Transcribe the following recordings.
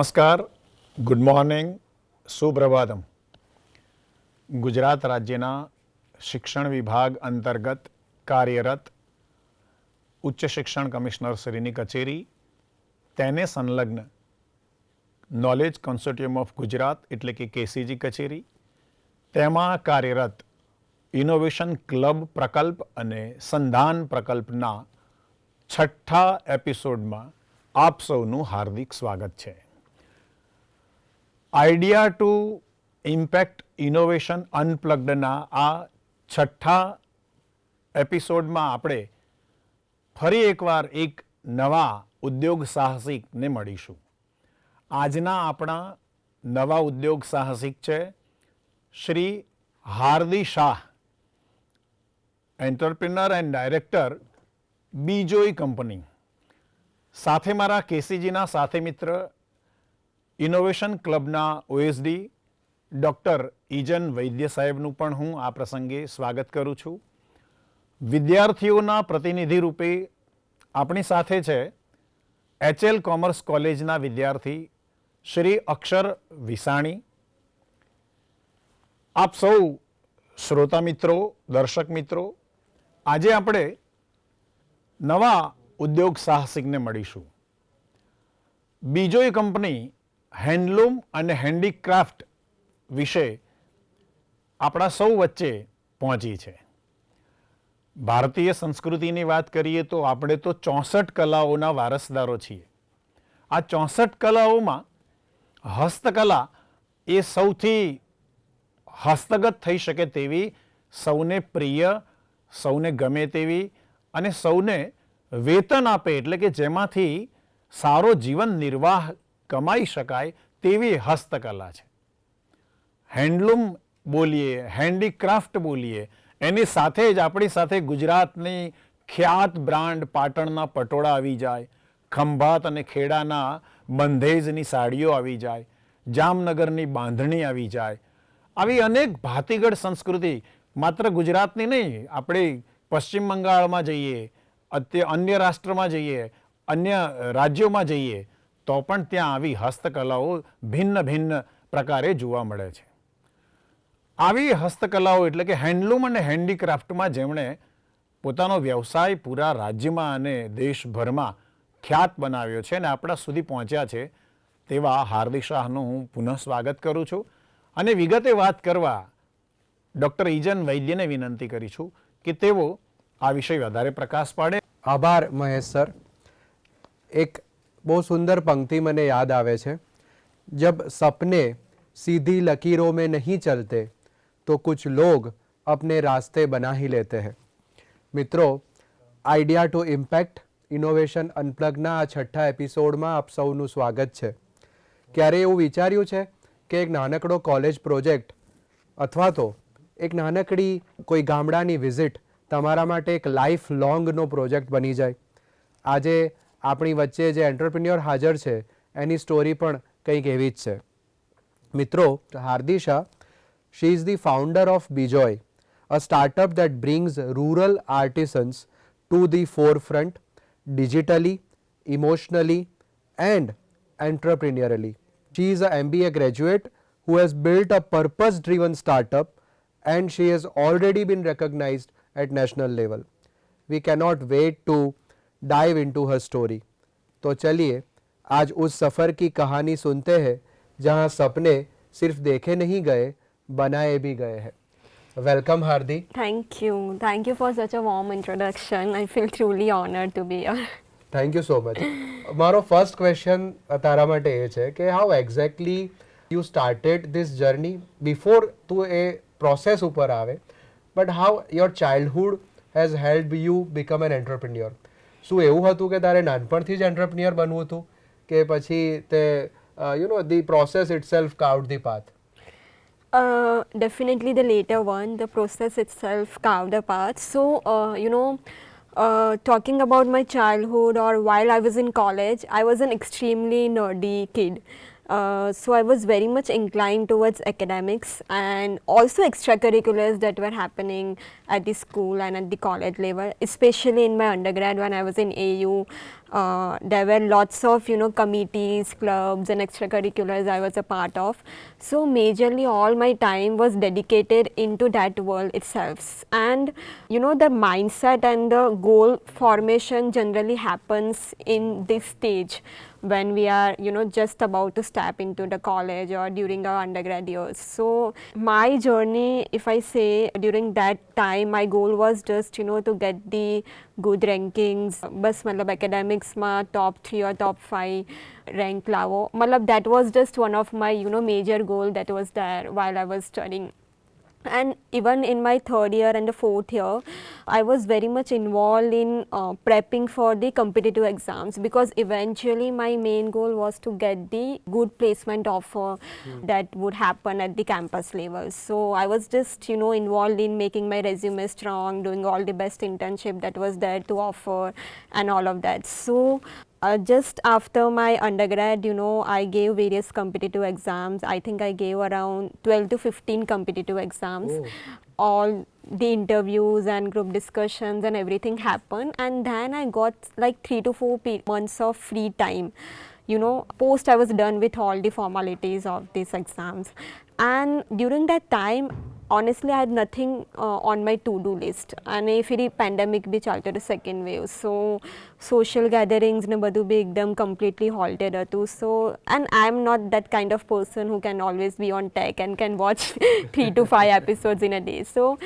નમસ્કાર, good morning, સુપ્રભાતમ. Gujarat રાજ્યના શિક્ષણ વિભાગ અંતર્ગત કાર્યરત ઉચ્ચ શિક્ષણ કમિશનર શ્રીની કચેરી, તેને સંલગ્ન નોલેજ કોન્સોર્ટિયમ ઓફ ગુજરાત એટલે કે કેસીજી કચેરી, તેમાં કાર્યરત ઇનોવેશન ક્લબ પ્રકલ્પ અને સંધાન પ્રકલ્પના 6થા એપિસોડમાં આપ સૌનું હાર્દિક સ્વાગત છે. આઈડિયા ટુ ઇમ્પેક્ટ ઇનોવેશન અનપ્લગ્ડના આ 6થા એપિસોડમાં આપણે ફરી એકવાર એક નવા ઉદ્યોગ સાહસિકને મળીશું. આજના આપણા નવા ઉદ્યોગ સાહસિક છે Shri Hardi Shah, entrepreneur and director Bijoi company. સાથે મારા કેસીજીના સાથે મિત્ર ઇનોવેશન ક્લબના ઓએસડી ડૉક્ટર ઇજન વૈદ્ય સાહેબનું પણ હું આ પ્રસંગે સ્વાગત કરું છું. વિદ્યાર્થીઓના પ્રતિનિધિ રૂપે આપણી સાથે છે HL કોમર્સ કોલેજના વિદ્યાર્થી શ્રી અક્ષર વિસાણી. આપ સૌ શ્રોતા મિત્રો, દર્શક મિત્રો, આજે આપણે નવા ઉદ્યોગ સાહસિકને મળીશું. બીજોઈ કંપની હેન્ડલૂમ અને હેન્ડીક્રાફ્ટ વિશે આપણા સૌ વચ્ચે પહોંચી છે. ભારતીય સંસ્કૃતિની વાત કરીએ તો આપણે તો 64 કલાઓના વારસદારો છીએ. આ 64 કલાઓમાં હસ્તકલા એ સૌથી હસ્તગત થઈ શકે તેવી, સૌને પ્રિય, સૌને ગમે તેવી અને સૌને વેતન આપે એટલે કે જેમાંથી સારો જીવન નિર્વાહ કમાઈ શકાય તેવી હસ્તકલા છે. હેન્ડલૂમ બોલીએ, હેન્ડીક્રાફ્ટ બોલીએ, એની સાથે જ આપણી સાથે ગુજરાતની ખ્યાત બ્રાન્ડ પાટણના પટોળા આવી જાય, ખંભાત અને ખેડાના બંધેજની સાડીઓ આવી જાય, જામનગરની બાંધણી આવી જાય. આવી અનેક ભાતીગળ સંસ્કૃતિ માત્ર ગુજરાતની નહીં, આપણે પશ્ચિમ બંગાળમાં જઈએ, અન્ય રાષ્ટ્રમાં જઈએ, અન્ય રાજ્યોમાં જઈએ તો પણ ત્યાં આવી હસ્તકલાઓ ભિન્ન ભિન્ન પ્રકારે જોવા મળે છે. આવી હસ્તકલાઓ એટલે કે હેન્ડલૂમ અને હેન્ડીક્રાફ્ટમાં જેમણે પોતાનો વ્યવસાય પૂરા રાજ્યમાં અને દેશભરમાં ખ્યાત બનાવ્યો છે અને આપણા સુધી પહોંચ્યા છે તેવા હાર્દી શાહનું હું પુનઃ સ્વાગત કરું છું. અને વિગતે વાત કરવા ડૉક્ટર ઇજન વૈદ્યને વિનંતી કરી છું કે તેઓ આ વિષય વધારે પ્રકાશ પાડે. આભાર મહેશ સર. એક બહુ સુંદર પંક્તિ મને યાદ આવે છે, જબ સપને સીધી લकीरों में नहीं चलते तो कुछ लोग अपने रास्ते बना ही लेते हैं. મિત્રો, આઈડિયા ટુ ઇમ્પેક્ટ ઇનોવેશન અનપ્લગના આ 6થા એપિસોડમાં આપ સૌનું સ્વાગત છે. ક્યારે એવું વિચાર્યું છે કે એક નાનકડો કોલેજ પ્રોજેક્ટ અથવા તો એક નાનકડી કોઈ ગામડાની વિઝિટ તમારા માટે એક લાઈફ લોંગનો પ્રોજેક્ટ બની જાય? આજે આપણી વચ્ચે જે એન્ટરપ્રિન્યોર હાજર છે એની સ્ટોરી પણ કંઈક એવી જ છે. મિત્રો, હાર્દી Shah, she is the founder of Bijoi, a startup that brings rural artisans to the forefront digitally, emotionally and entrepreneurially. She is an MBA graduate who has built a purpose-driven startup and she has already been recognized at national level. We cannot wait to dive into her story. तो चलिए आज उस सफ़र की कहानी सुनते हैं जहाँ सपने सिर्फ देखे नहीं गए, बनाए भी गए हैं. Welcome Hardi. Thank you for such a warm introduction. I feel truly honored to be here. Thank you so much. મારો ફર્સ્ટ ક્વેશ્ચન તારા માટે એ છે કે how exactly you started this journey before તું એ પ્રોસેસ ઉપર આવે, but how your childhood has help you become N entrepreneur? શું એવું હતું કે તારે નાનપણથી જ એન્ટરપ્રિન્યોર બનવું હતું કે પછી તે the process itself carved the path? Definitely the later one, the process itself carved a path. So, talking about my childhood or while I was in college, I was an extremely nerdy kid. So I was very much inclined towards academics and also extracurriculars that were happening at the school and at the college level, especially in my undergrad when I was in AU. There were lots of committees, clubs and extracurriculars I was a part of. So majorly all my time was dedicated into that world itself. And the mindset and the goal formation generally happens in this stage when we are just about to step into the college or during our undergrad years. So my journey, if I say, during that time my goal was just to get the good rankings, bas matlab academics ma top 3 or top 5 rank lavo. Matlab that was just one of my major goal that was there while I was studying. And even in my third year and the fourth year, I was very much involved in prepping for the competitive exams, because eventually my main goal was to get the good placement offer that would happen at the campus level. So I was just involved in making my resume strong, doing all the best internship that was there to offer and all of that. So just after my undergrad, I gave various competitive exams. I think I gave around 12 to 15 competitive exams. Oh. All the interviews and group discussions and everything happened. And then I got like 3 to 4 months of free time. Post I was done with all the formalities of these exams. And during that time, honestly, I had nothing on my to-do list. And if the pandemic bhi chalto the second wave, so social gatherings ne badhu bhi ekdam completely halted હતું. So, and I'm not that kind of person who can always be on tech and can watch 3 to 5 episodes in a day. So,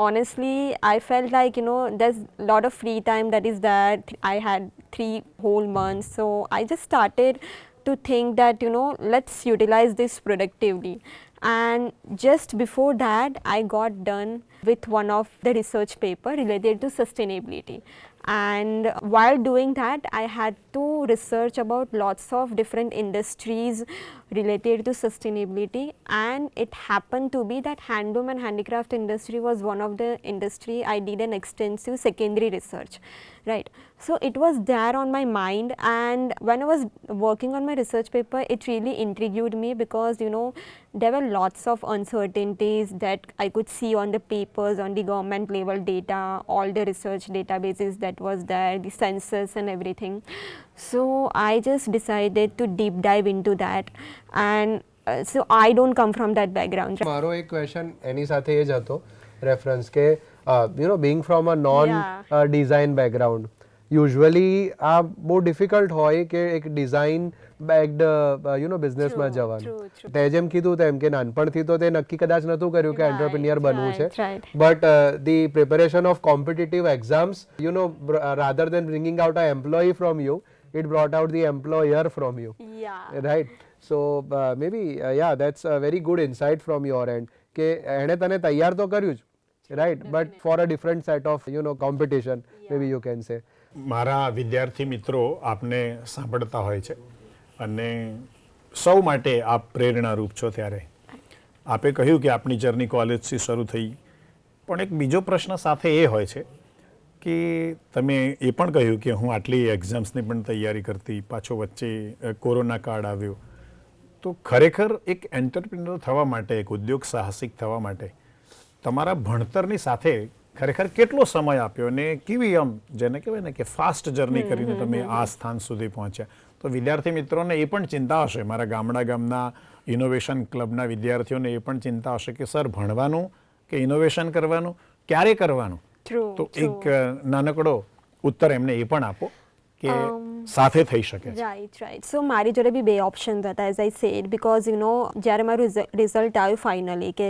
honestly, I felt like, there's a lot of free time that is there. I had 3 whole months. So I just started to think that, let's utilize this productively. And just before that, I got done with one of the research paper related to sustainability. And while doing that, I had to research about lots of different industries related to sustainability, and it happened to be that handloom and handicraft industry was one of the industry I did an extensive secondary research, right? So it was there on my mind, and when I was working on my research paper, it really intrigued me, because there were lots of uncertainties that I could see on the papers, on the government level data, all the research databases that was there, the census and everything. So I just decided to deep dive into that. And so I don't come from that background. મારો એક question એની સાથે એ જ હતો reference કે being from a non design background, usually આ બહુ difficult હોય કે એક ડિઝાઇન બેક્ડ બિઝનેસમાં જવાનું. તે જેમ કીધું તેમ કે નાનપણથી તો તે નક્કી કદાચ નહોતું કર્યું કે એન્ટરપ્રિન્યોર બનવું છે, but the preparation of competitive exams rather than bringing out an employee from you, it brought out the employer from you. Right? So maybe yeah, that's a very good insight from your end કે એણે તને તૈયાર તો કર્યું જ, right? But for a different set of competition, maybe you can say. મારા વિદ્યાર્થી મિત્રો આપને સાંભળતા હોય છે અને સૌ માટે આપ પ્રેરણારૂપ છો. ત્યારે આપે કહ્યું કે આપની જર્ની કોલેજથી શરૂ થઈ, પણ એક બીજો પ્રશ્ન સાથે એ હોય છે કે તમે એ પણ કહ્યું કે હું આટલી એક્ઝામ્સની પણ તૈયારી કરતી, પાછો વચ્ચે કોરોના કાળ આવ્યો. તો ખરેખર એક એન્ટરપ્રિન્યોર થવા માટે, એક ઉદ્યોગ સાહસિક થવા માટે તમારા ભણતરની સાથે ખરેખર કેટલો સમય આપ્યો અને કેવી આમ જેને કહેવાય ને કે ફાસ્ટ જર્ની કરીને તમે આ સ્થાન સુધી પહોંચ્યા? તો વિદ્યાર્થી મિત્રોને એ પણ ચિંતા હશે, મારા ગામના ઇનોવેશન ક્લબના વિદ્યાર્થીઓને એ પણ ચિંતા હશે કે સર ભણવાનું કે ઇનોવેશન કરવાનું, ક્યારે કરવાનું? તો એક નાનકડો ઉત્તર એમને એ પણ આપો કે સાથે થઈ શકે. રાઈટ. સો મારી જોડે બી 2 ઓપ્શન્સ હતા, એઝ આઈ સેડ, બીકોઝ જ્યારે મારું રિઝલ્ટ આવ્યું ફાઇનલી કે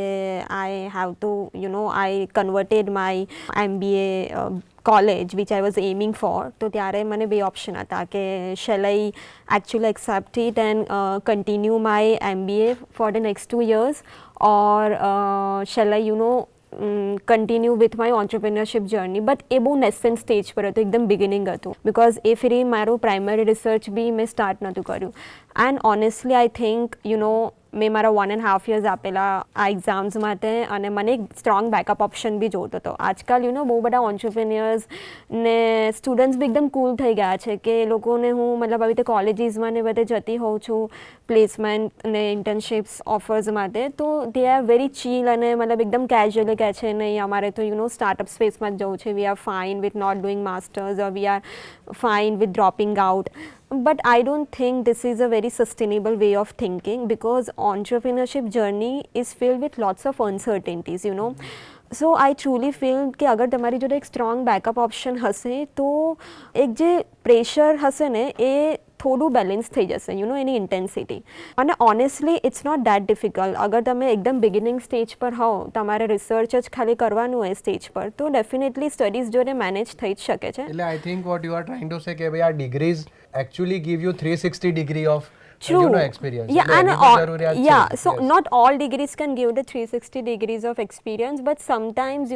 I have to I converted my MBA college which I was aiming for, તો ત્યારે મને 2 ઓપ્શન હતા કે shall I actually accept it and continue my MBA for the next 2 years, or shall I continue with my entrepreneurship journey. But એ બહુ નેસન્ટ stage પર હતું, એકદમ beginning હતું, બિકોઝ એ ફરી મારું પ્રાઇમરી રિસર્ચ બી મેં સ્ટાર્ટ નહોતું કર્યું. એન્ડ ઓનેસ્ટલી આઈ થિંક મેં મારા 1.5 years આપેલા આ એક્ઝામ્સ માટે અને મને એક સ્ટ્રોંગ બેકઅપ ઓપ્શન બી જોતો હતો. આજકાલ બહુ બધા ઓન્ટરપ્રિન્યોર્સ ને સ્ટુડન્ટ્સ બી એકદમ કૂલ થઈ ગયા છે કે એ લોકોને હું મતલબ આવી રીતે કોલેજીસમાં ને બધે જતી હોઉં છું પ્લેસમેન્ટ ને ઇન્ટર્નશિપ્સ ઓફર્સ માટે, તો દે આર વેરી ચીલ અને મતલબ એકદમ કેઝ્યુઅલી કહે છે નહીં અમારે તો સ્ટાર્ટઅપ સ્પેસમાં જ જવું છે, we are fine with not doing masters or we are fine with dropping out. But I don't think this is a very sustainable way of thinking because entrepreneurship journey is filled with lots of uncertainties, So I truly feel કે અગર તમારી જોડે એક strong backup option હશે તો એક જે pressure હશે ને એ થોડું બેલેન્સ થઈ જશે એની ઇન્ટેન્સિટી. અને honestly it's not that difficult. અગર તમે એકદમ બિગિનિંગ સ્ટેજ પર હો, તમારે રિસર્ચ જ ખાલી કરવાનું હોય સ્ટેજ પર, તો ડેફિનેટલી સ્ટડીઝ જોડે મેનેજ થઈ જ શકે છે. એટલે I think what you are trying to say કે ભાઈ આ degrees actually give you 360 degree of experience. So not all degrees can give the 360 degrees of experience, but sometimes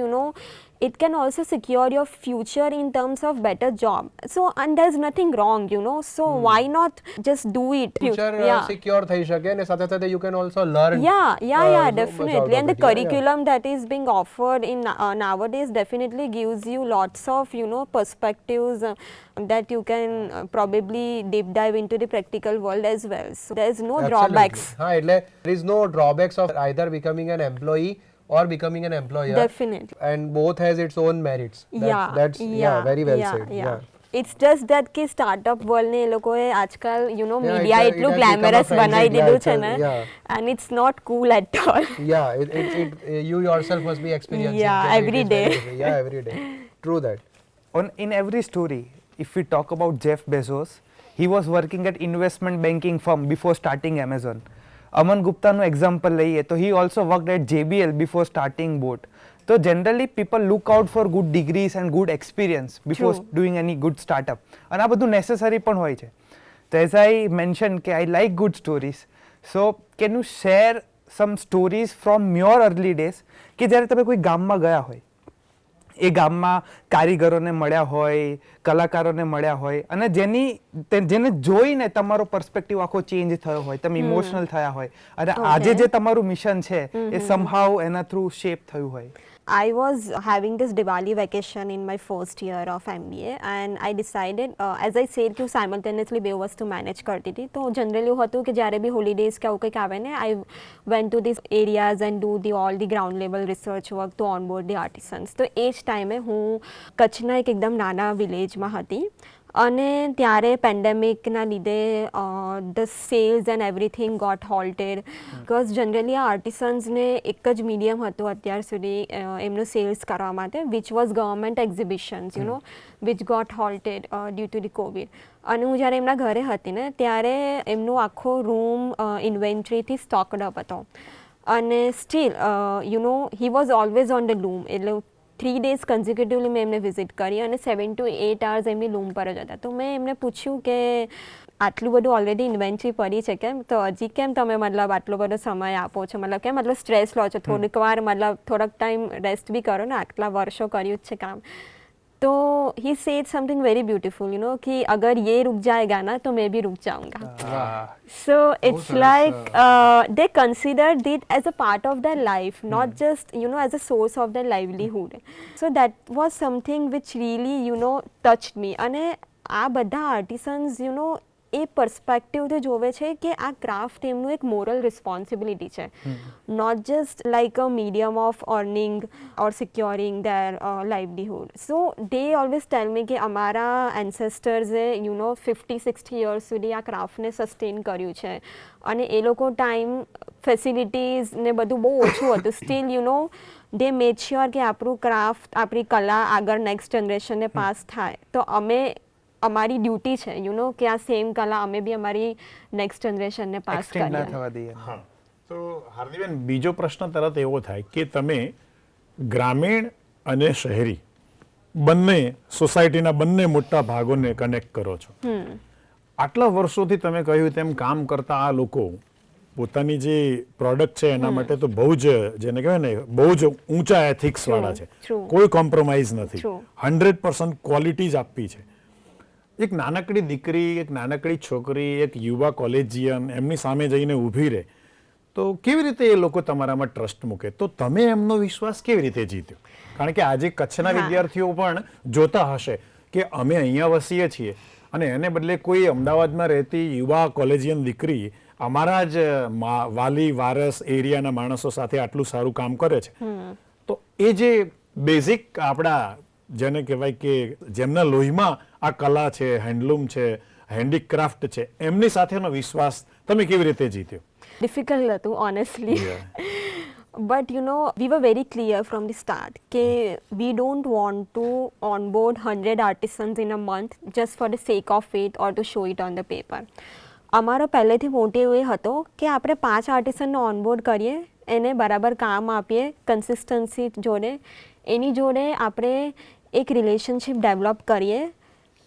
it can also secure your future in terms of better job. So and there's nothing wrong, so why not just do it? Future secure થઈ શકે અને સાથે સાથે you can also learn. Definitely. And the curriculum that is being offered in nowadays definitely gives you lots of perspectives that you can probably deep dive into the practical world as well. So there's no drawbacks. એટલે there is no drawbacks of either becoming an employee or becoming an employer. Definitely. And both has its own merits. That's very well said. It's just that કે startup world ને એ લોકોએ આજકાલ media એટલું glamorous બનાવી દીધું છે ને, and it's not cool at all. You yourself must be experiencing every day. Every day. True that. In every story, if we talk about Jeff Bezos, he was working at investment banking firm before starting Amazon. Aman Guptaનું example લઈએ તો he also worked at JBL before starting Boat. So generally people look out for good degrees and good experience before doing any good startup. અને આ બધું necessary પણ હોય છે. So as I mentioned કે I like good stories. So can you share some stories from your early days કે જ્યારે તમે કોઈ ગામમાં ગયા હોય, એ ગામમાં કારીગરોને મળ્યા હોય, કલાકારોને મળ્યા હોય અને જેને જોઈને તમારો પર્સપેક્ટિવ આખો ચેન્જ થયો હોય, તમે ઇમોશનલ થયા હોય અને આજે જે તમારું મિશન છે એ સમહાઉ એના થ્રુ શેપ થયું હોય. I was having this Diwali vacation in my first year of MBA and I decided, as I said કે હું simultaneously બે વસ્તુ મેનેજ કરતી હતી, તો જનરલી હતું કે જ્યારે બી હોલિડેઝ કે આવું કંઈક આવે ને, I went to these areas and do all the ground level research work to onboard the artisans. તો એ જ ટાઈમે હું કચ્છના એક એકદમ નાના વિલેજમાં હતી અને ત્યારે પેન્ડેમિકના લીધે the sales and everything got halted because generally આ આર્ટિસન્સને એક જ મીડિયમ હતું અત્યાર સુધી એમનું સેલ્સ કરવા માટે, which was government exhibitions which got halted due to the COVID. અને હું જ્યારે એમના ઘરે હતી ને ત્યારે એમનો આખો રૂમ ઇન્વેન્ટરીથી સ્ટોકડ અપ હતો અને steel he was always on the લૂમ. એટલે 3 days કન્ઝિક્યુટિવલી મેં એમને વિઝિટ કરી અને 7 to 8 hours એમની લૂમ પર જ હતા. તો મેં એમને પૂછ્યું કે આટલું બધું ઓલરેડી ઇન્વેન્ટરી પડી છે કેમ, તો હજી કેમ તમે મતલબ આટલો બધો સમય આપો છો, મતલબ કેમ આટલો સ્ટ્રેસ લો છો, થોડીક વાર મતલબ થોડાક ટાઈમ રેસ્ટ બી કરો ને, આટલા વર્ષો કર્યું જ છે કામ. तो he said something very beautiful, कि अगर ये रुक जाएगा ना तो मैं भी रुक जाऊंगा. So it's like they considered it as a part of their life, not just as a source of their livelihood. So that was something which really touched me. અને આ બધા આર્ટિસન્સ એ પર્સપેક્ટિવથી જોવે છે કે આ ક્રાફ્ટ એમનું એક મોરલ રિસ્પોન્સિબિલિટી છે, not just like a medium of earning or securing their livelihood. So they always tell me કે અમારા એન્સેસ્ટર્સે 50-60 યર્સ સુધી આ ક્રાફ્ટને સસ્ટેન કર્યું છે અને એ લોકો ટાઈમ ફેસિલિટીઝ ને બધું બહુ ઓછું હતું, સ્ટીલ દે મેડ શ્યોર કે આપણું ક્રાફ્ટ, આપણી કલા આગળ નેક્સ્ટ જનરેશનને પાસ થાય. તો અમે અમારી ડ્યુટી છે કે આ સેમ કલા અમે બી અમારી નેક્સ્ટ જનરેશનને પાસ કરીએ. હા, તો હાર્દીબેન બીજો પ્રશ્ન તરત એવો થાય કે તમે ગ્રામીણ અને શહેરી બંને સોસાયટીના બંને મોટા ભાગોને કનેક્ટ કરો છો. આટલા વર્ષોથી તમે કહ્યું તેમ કામ કરતા આ લોકો પોતાની જે પ્રોડક્ટ છે એના માટે તો બહુ જ, જેને કહેવાય ને, બહુ જ ઊંચા એથિક્સ વાળા છે, કોઈ કોમ્પ્રોમાઇઝ નથી, 100% ક્વોલિટી જ આપવી છે. એક નાનકડી દીકરી, એક નાનકડી છોકરી, એક યુવા કોલેજિયન એમની સામે જઈને ઊભી રહે તો કેવી રીતે એ લોકો તમારામાં ટ્રસ્ટ મૂકે? તો તમે એમનો વિશ્વાસ કેવી રીતે જીત્યો? કારણ કે આજે કચ્છના વિદ્યાર્થીઓ પણ જોતા હશે કે અમે અહીંયા વસીએ છીએ અને એને બદલે કોઈ અમદાવાદમાં રહેતી યુવા કોલેજિયન દીકરી અમારા જ વાલી વારસ એરિયાના માણસો સાથે આટલું સારું કામ કરે છે. તો એ જે બેઝિક આપણા જેને કહેવાય કે જેમના લોહીમાં આ કલા છે, હેન્ડલૂમ છે, હેન્ડીક્રાફ્ટ છે, એમની સાથેનો વિશ્વાસ તમે કેવી રીતે જીત્યો? ડિફિકલ્ટ હતું honestly. But you know, we were very clear from the start that we don't want to onboard 100 artisans in a month just for the sake of it or to show it on the paper. અમારો પહેલેથી motive એ હતો કે આપણે 5 આર્ટિસનને onboard કરીએ, એને બરાબર કામ આપીએ, કન્સિસ્ટન્સી જોડે, એની જોડે આપણે એક રિલેશનશિપ ડેવલપ કરીએ,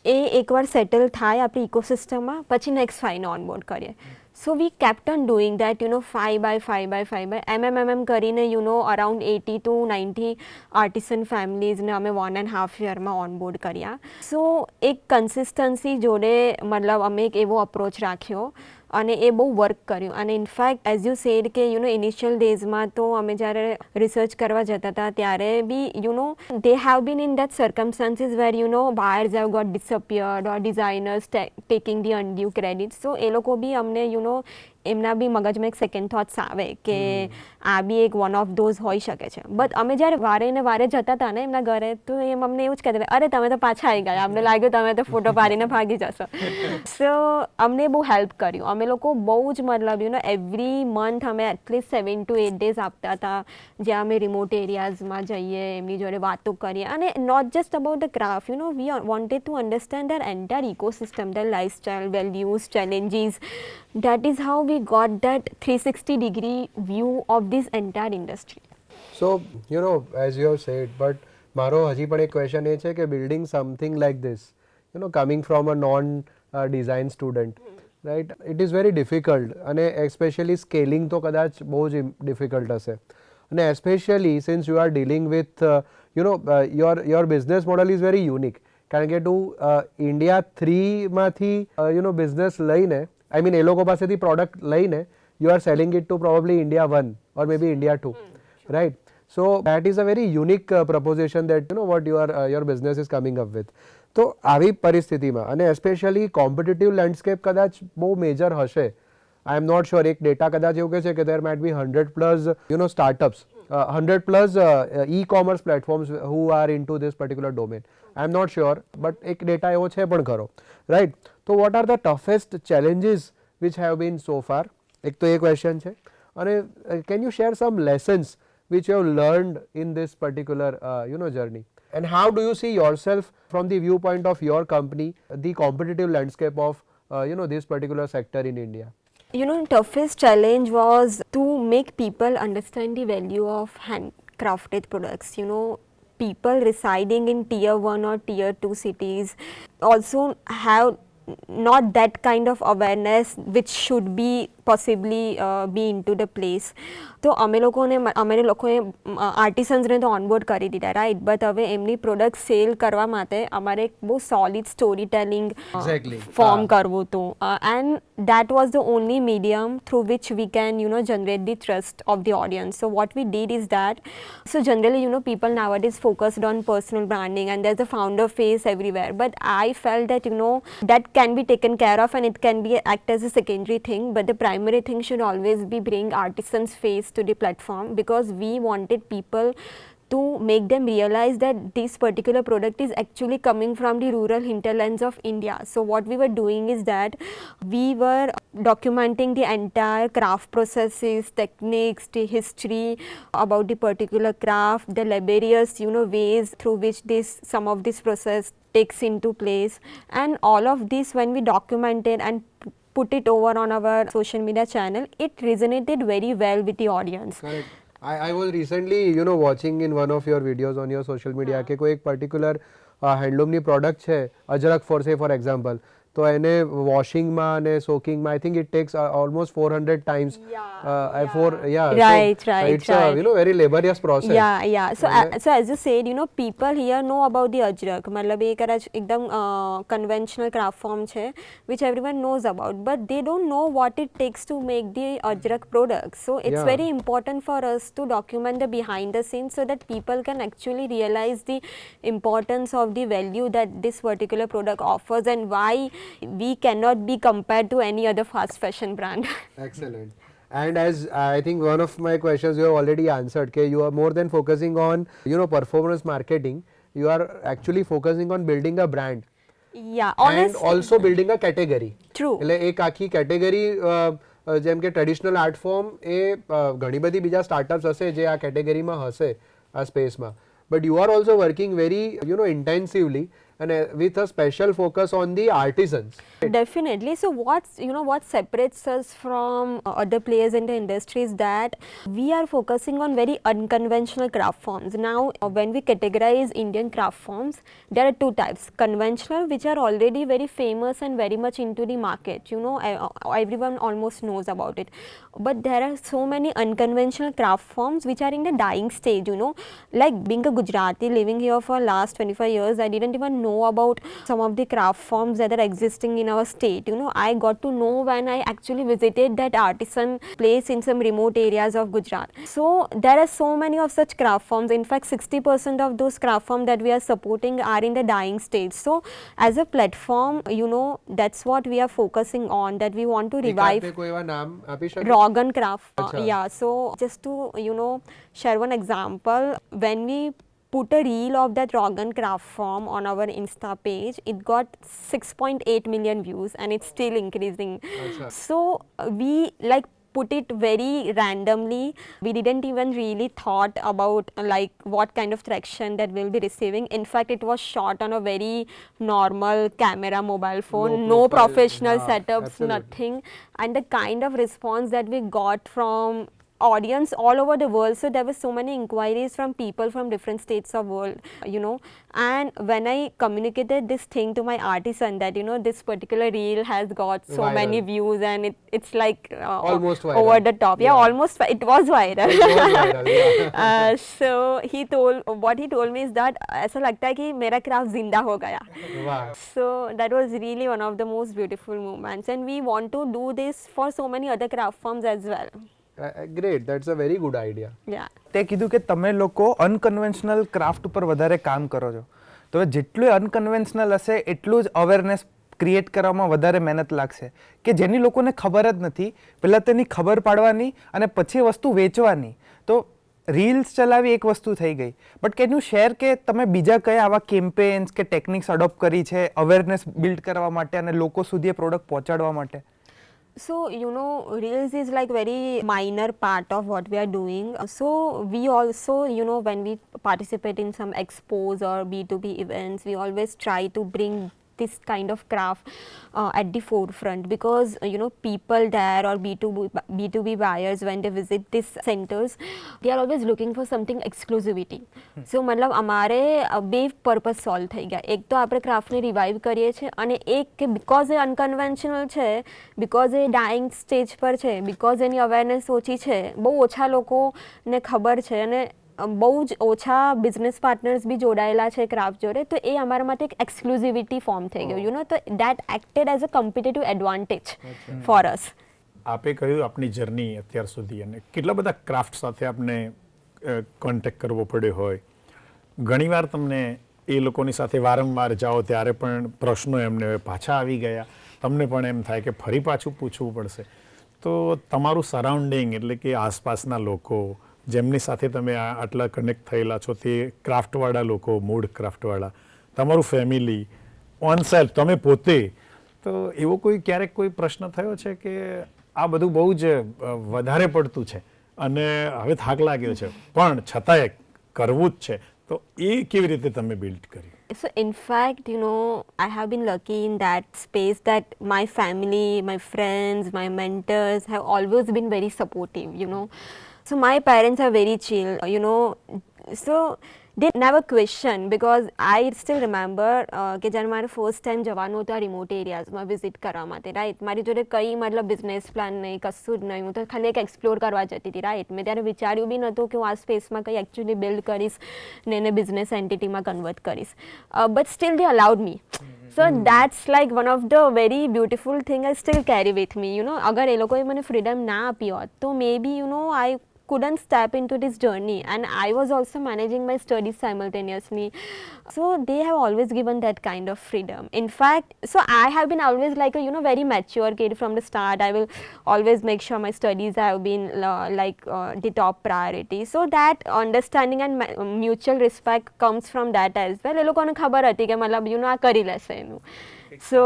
એ એકવાર સેટલ થાય આપણી ઇકોસિસ્ટમમાં, પછી નેક્સ્ટ 5ને ઓનબોર્ડ કરીએ. So we kept on doing that, you know, 5 by 5 by 5 by mm કરીને, you know, around 80 to 90 artisan families ને અમે 1.5 yearમાં onboard કર્યા. So એક કન્સિસ્ટન્સી જોડે મતલબ અમે એક એવો અપ્રોચ રાખ્યો અને એ બહુ વર્ક કર્યું. અને ઇનફેક્ટ એઝ યુ સેડ કે યુ નો ઇનિશિયલ ડેઝમાં તો અમે જ્યારે રિસર્ચ કરવા જતા હતા ત્યારે બી you know they have been in that circumstances where you know buyers have got disappeared or designers taking the undue credit. So એ લોકો બી અમને યુ નો એમના બી મગજમાં એક સેકન્ડ થોટ્સ આવે કે આ બી એક વન ઓફ ધોઝ હોઈ શકે છે. બટ અમે જ્યારે વારે ને વારે જતા હતા ને એમના ઘરે તો એમ અમને એવું જ કહેતા હતા, અરે તમે તો પાછા આવી ગયા, અમને લાગ્યું તમે તો ફોટો પાડીને ભાગી જશો. સો અમને બહુ હેલ્પ કર્યું. અમે લોકો બહુ જ મતલબ યુ નો એવરી મંથ અમે એટલીસ્ટ 7 to 8 days આપતા હતા જ્યાં અમે રિમોટ એરિયાઝમાં જઈએ, એમની જોડે વાતો કરીએ. અને not just about the craft, you know we wanted to understand their entire ecosystem, their lifestyle, values, challenges. That is how we got that 360-degree view of this entire industry. So, you know, as you have said, but મારો હજી પણ એક question એ છે કે building something like this, you know, coming from a non design student, right, it is very difficult. અને especially scaling તો કદાચ બહુ જ ડિફિકલ્ટ હશે. અને especially since you are dealing with you know your business model is very unique. કારણ કે to India 3માંથી યુ નો બિઝનેસ લઈને, I mean, એ લોકો પાસેથી પ્રોડક્ટ લઈને you are selling it to probably India 1 or maybe India 2, right? So that is a very unique proposition that you know what your business is coming up with. તો આવી પરિસ્થિતિમાં અને especially competitive landscape કદાચ બહુ major હશે. આઈ am not sure. એક data કદાચ એવું કહે છે કે there might be 100+ you know startups, 100+ e-commerce platforms who are into this particular domain. I am not sure, but એક ડેટા એવો છે પણ ખરો, right? તો what are the toughest challenges which have been so far? એક તો એ question છે. અને can you share some lessons which you have learned in this particular you know journey? And how do you see yourself from the viewpoint of your company, the competitive landscape of you know this particular sector in India? You know, toughest challenge was to make people understand the value of handcrafted products. You know, people residing in tier 1 or tier 2 cities also have not that kind of awareness which should be possibly be into the place. તો અમે લોકોએ આર્ટિસન્સને તો onboard કરી દીધા, right, but હવે એમની product cell કરવા માટે અમારે એક બહુ સોલિડ સ્ટોરી ટેલિંગ ફોર્મ કરવું હતું. And that was the only medium through which we can, you know, generate the trust of the audience. So what we did is that, so generally, you know, people nowadays focused on personal branding and there's a founder face everywhere. But I felt that, you know, that can be taken care of and it can be act as a secondary thing. But the primary thing should always be bring artisans face to the platform, because we wanted people to make them realize that this particular product is actually coming from the rural hinterlands of India. So what we were doing is that we were documenting the entire craft processes, techniques, the history about the particular craft, the laborious, you know, ways through which some of this process takes into place. And all of this, when we documented and put it over on our social media channel, it resonated very well with the audience. Correct. I was recently, you know, watching in one of your videos on your social media કે કોઈ એક particular હેન્ડલૂમની product છે, Ajrak for say for example, તો એને વોશિંગમાં અને સોકિંગમાં I think it takes almost 400 times Right, so right, it's a right. very laborious process. Yeah. So as you said, people here know about the ajrak. मतलब ये कदाच एकदम conventional craft form है, which everyone knows about, but they don't know what it takes to make the ajrak product. So it's Yeah. very important for us to document the behind the scenes so that people can actually realize the importance of the value that this particular product offers and why we cannot be compared to any other fast fashion brand. Excellent. And as I think one of my questions you have already answered, okay, you are more than focusing on performance marketing, you are actually focusing on building a brand Yeah, and honestly. also building a category. True. એટલે એક આખી category જેમ કે traditional art form એ ઘણી બધી બીજા startups હશે જે આ કેટેગરીમાં હશે આ સ્પેસમાં, but you are also working very intensively and with a special focus on the artisans. Definitely. So what separates us from other players in the industry is that we are focusing on very unconventional craft forms. Now, when we categorize Indian craft forms, there are two types: conventional, which are already very famous and very much into the market. Everyone almost knows about it. But there are so many unconventional craft forms which are in the dying stage. Like being a Gujarati living here for last 25 years, I didn't even know about some of the craft forms that are existing in our state. I got to know when I actually visited that artisan place in some remote areas of Gujarat. So there are so many of such craft forms. In fact, 60% of those craft forms that we are supporting are in the dying stage. So as a platform, that's what we are focusing on, that we want to revive. કોઈ એવા નામ આપી શકો? Rogan craft. Acha. Yeah, so just to share one example, when we put a reel of that Rogan craft form on our Insta page, it got 6.8 million views and it's still increasing. Acha. So we put it very randomly. We didn't even really thought about what kind of traction that we'll be receiving. In fact, it was shot on a very normal camera mobile phone, Low no profile. professional Yeah, setups, absolutely. nothing. And the kind of response that we got from audience all over the world, so there were so many inquiries from people from different states of world, and when I communicated this thing to my artisan that this particular reel has got so Viral. many views and it's Almost viral. over the top. Yeah, Yeah. almost it was viral. It was viral, yeah. So he told me is that ऐसा लगता है कि मेरा craft जिंदा हो गया. Wow. So that was really one of the most beautiful moments, and we want to do this for so many other craft forms as well. Great, that's a very good idea. Yeah. તે કીધું કે તમે લોકો અનકન્વેન્શનલ craft ઉપર વધારે કામ કરો છો, તો હવે જેટલું અનકન્વેન્શનલ હશે એટલું જ અવેરનેસ ક્રિએટ કરવામાં વધારે મહેનત લાગશે, કે જેની લોકોને ખબર જ નથી, પહેલાં તેની ખબર પાડવાની અને પછી વસ્તુ વેચવાની. તો રીલ્સ ચલાવી એક વસ્તુ થઈ ગઈ, બટ કેન યુ શેર કે તમે બીજા કયા આવા કેમ્પેન્સ કે ટેકનિક્સ અડોપ્ટ કરી છે અવેરનેસ બિલ્ડ કરવા માટે અને લોકો સુધી એ પ્રોડક્ટ પહોંચાડવા માટે? So, Reels is very minor part of what we are doing. So, we also, when we participate in some expos or B2B events, we always try to bring this kind of craft at the forefront, because people there or B2B buyers, when they visit these centers, they are always looking for something exclusivity. So मतलब हमारे બે purpose solve થઈ ગયા. એક તો આપણે ક્રાફ્ટને revive કરીએ છીએ, અને એક કે બિકોઝ એ અનકન્વેન્શનલ છે, બિકોઝ એ ડાઇંગ સ્ટેજ પર છે, બિકોઝ એની અવેરનેસ ઓછી છે, બહુ ઓછા લોકોને ખબર છે, અને બહુ જ ઓછા બિઝનેસ પાર્ટનર્સ બી જોડાયેલા છે ક્રાફ્ટ જોડે, તો એ અમારા માટે એક એક્સક્લુઝિવિટી ફોર્મ થઈ ગયું, તો that acted as a competitive advantage for us. આપે કહ્યું આપની જર્ની અત્યાર સુધી અને કેટલા બધા ક્રાફ્ટ સાથે આપને કોન્ટેક્ટ કરવો પડ્યો હોય, ઘણીવાર તમને એ લોકોની સાથે વારંવાર જાઓ ત્યારે પણ પ્રશ્નો એમને પાછા આવી ગયા, તમને પણ એમ થાય કે ફરી પાછું પૂછવું પડશે. તો તમારું સરાઉન્ડિંગ એટલે કે આસપાસના લોકો જેમની સાથે તમે આટલા કનેક્ટ થયેલા છો, તે ક્રાફ્ટવાળા લોકો, મૂળ ક્રાફ્ટવાળા, તમારું ફેમિલી, ઓન સેલ્ફ તમે પોતે, તો એવો ક્યારેક કોઈ પ્રશ્ન થયો છે કે આ બધું બહુ જ વધારે પડતું છે અને હવે થાક લાગ્યો છે પણ છતાંય કરવું જ છે, તો એ કેવી રીતે તમે બિલ્ડ કર્યું? So in fact, I have been lucky in that space that my family, my friends, my mentors have always been very supportive, So my parents are very chill, So they never question, because I still remember કે જ્યારે મારે first time જવાનું હતું આ remote એરિયાઝમાં visit કરવા માટે, right. મારી જોડે કંઈ મતલબ બિઝનેસ પ્લાન નહીં, કશું જ નહીં. હું તો ખાલી એક એક્સપ્લોર કરવા જતી હતી, રાઈટ. મેં ત્યારે વિચાર્યું બી નહોતું કે હું આ સ્પેસમાં કંઈ એકચ્યુઅલી બિલ્ડ કરીશ ને એને બિઝનેસ એન્ટિટીમાં કન્વર્ટ કરીશ. But still they allowed me. So that's like one of the very beautiful thing I still carry with me, you know. અગર એ લોકોએ મને ફ્રીડમ ના આપી હોત તો maybe, you know, I couldn't step into this journey, and I was also managing my studies simultaneously. So they have always given that kind of freedom. In fact, so I have been always like a, you know, very mature kid from the start. I will always make sure my studies have been the top priority. So that understanding and mutual respect comes from that as well. એ લોકોને ખબર હતી કે મતલબ, you know, આ કરી લેશે એનું. સો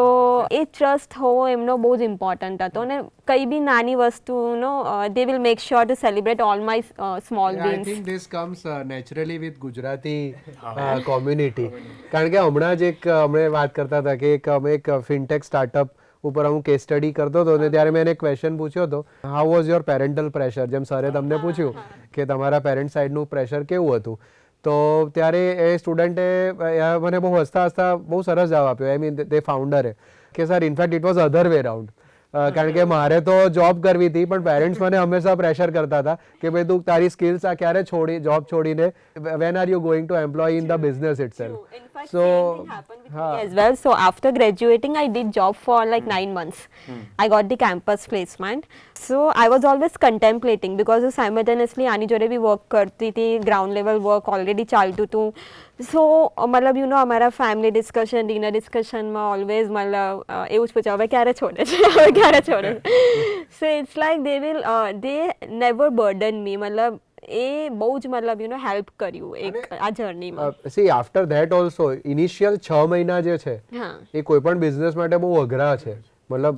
એ trust હોવો એમનો બહુ જ ઇમ્પોર્ટન્ટ હતો, અને કંઈ બી નાની વસ્તુનો they will make sure to celebrate all my small I wins. think this comes naturally with Gujarati community. કારણ કે હમણાં જ અમે વાત કરતા હતા કે અમે એક ફિનટેક સ્ટાર્ટઅપ ઉપર હું કેસ સ્ટડી કરતો હતો ને ત્યારે મેં એને ક્વેશ્ચન પૂછ્યો હતો, how was your parental pressure, જેમ સરે તમને પૂછ્યું કે તમારા પેરેન્ટ સાઈડનું પ્રેશર કેવું હતું. તો ત્યારે એ સ્ટુડન્ટે મને બહુ હસતા હસતા બહુ સરસ જવાબ આપ્યો. આઈ મીન તે ફાઉન્ડરે કે sir in fact it was other way round. કારણ કે મારે તો જોબ કરવી હતી પણ પેરેન્ટ્સ મને હંમેશા પ્રેશર કરતા હતા કે ભાઈ તું તારી સ્કિલ્સ આ ક્યારે છોડી, જોબ છોડીને when are you going to employ in the business itself. So, As well. So after graduating, I did job for like 9 months. I got the campus placement. So I was always contemplating, because simultaneously આની જોડે બી work કરતી હતી, ground level work already ચાલતું હતું. સો મતલબ, you know, અમારા family discussion, dinner ડિસ્કશનમાં always મતલબ એવું જ પૂછે, હવે ક્યારે છોડે છે, હવે ક્યારે છોડે છે. So it's like they never burden me. મતલબ એ બહુ જ મતલબ, યુ નો, હેલ્પ કર્યું એક આ જર્નીમાં. See after that also initial 6 મહિના જે છે હા, એ કોઈ પણ બિઝનેસ માટે બહુ અઘરા છે. મતલબ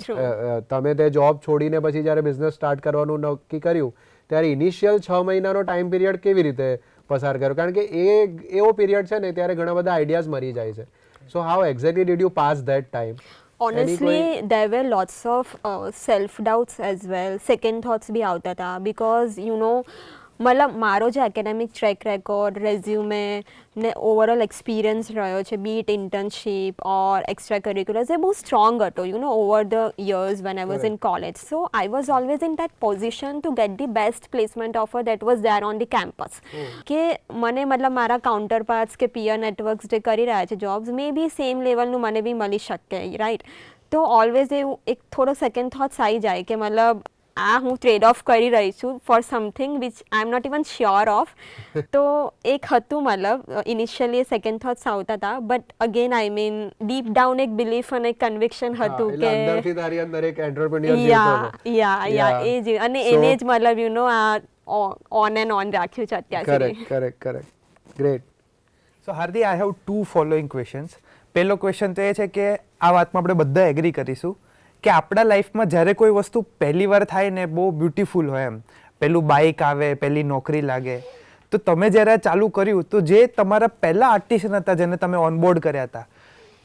તમે તે જોબ છોડીને પછી જ્યારે બિઝનેસ સ્ટાર્ટ કરવાનું નક્કી કર્યું ત્યારે ઇનિશિયલ 6 મહિનાનો ટાઈમ પીરિયડ કેવી રીતે પસાર કર્યો? કારણ કે એ એવો પીરિયડ છે ને ત્યારે ઘણા બધા આઈડિયાઝ મરી જાય છે. So how exactly did you pass that time? Honestly, there were lots of self-doubts as well. Second thoughts bhi આવતા હતા, because, you know, મતલબ મારો જે એકેડેમિક ટ્રેક રેકોર્ડ, રેઝ્યુમે ને ઓવરઓલ એક્સપિરિયન્સ રહ્યો છે, B it internship or extra કરિક્યુલર્સ, એ બહુ strong હતો, you know, over the years when I was in college. So I was always in that position two gate the best placement offer that was there on the campus. કે મને મતલબ મારા counter parts કે પિયર networks જે કરી રહ્યા છે જોબ્સ, મે બી સેમ લેવલનું મને બી મળી શકે, રાઈટ. તો ઓલવેઝ એવું એક થોડો સેકન્ડ થોટ્સ આવી જાય કે મતલબ આ હું ટ્રેડ ઓફ કરી રહી છું for something which I am not even sure of. તો એક હતું મતલબ ઇનિશિયલી સેકન્ડ થોટ્સ આવતા હતા, but again I mean deep down એક બિલીફ અને કન્વિક્શન હતું કે અંદરથી તારી અંદર એક એન્ટરપ્રેન્યોર યા એ જ, અને એને જ મતલબ, યુ નો, આ ઓન એન્ડ ઓન રાખ્યું છે અત્યાર સુધી. Correct. Great. So Hardi, I have 2 following questions. પહેલો ક્વેશ્ચન તો એ છે કે આ વાતમાં આપણે બધા એગ્રી કરીશું કે આપણા લાઈફમાં જ્યારે કોઈ વસ્તુ પહેલી વાર થાય ને બહુ બ્યુટીફુલ હોય, એમ પહેલું બાઇક આવે, પહેલી નોકરી લાગે, તો તમે જ્યારે ચાલુ કર્યું તો જે તમારા પહેલા આર્ટિસ્ટ હતા જેને તમે ઓનબોર્ડ કર્યા હતા,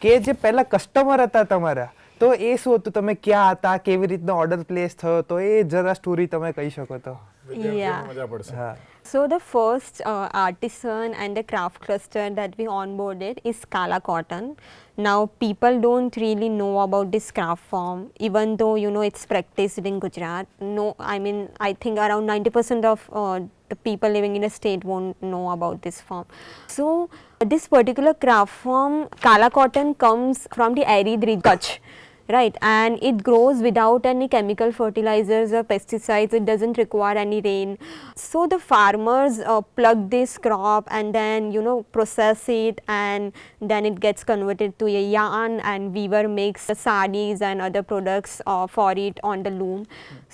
કે જે પહેલા કસ્ટમર હતા તમારા, તો એ શું હતું, તમે ક્યાં હતા, કેવી રીતનો ઓર્ડર પ્લેસ થયો, તો એ જરા સ્ટોરી તમે કહી શકો તો? મજા પડશે. હા. So the first artisan and the craft cluster that we onboarded is Kala Cotton. Now people don't really know about this craft form, even though, you know, it's practiced in Gujarat. No, I mean, I think around 90% of the people living in the state won't know about this form. So this particular craft form, Kala Cotton, comes from the arid region Kutch. Right, and it grows without any chemical fertilizers or pesticides. It doesn't require any rain. So the farmers plug this crop and then, you know, process it, and then it gets converted to a yarn, and weaver makes the sarees and other products for it on the loom.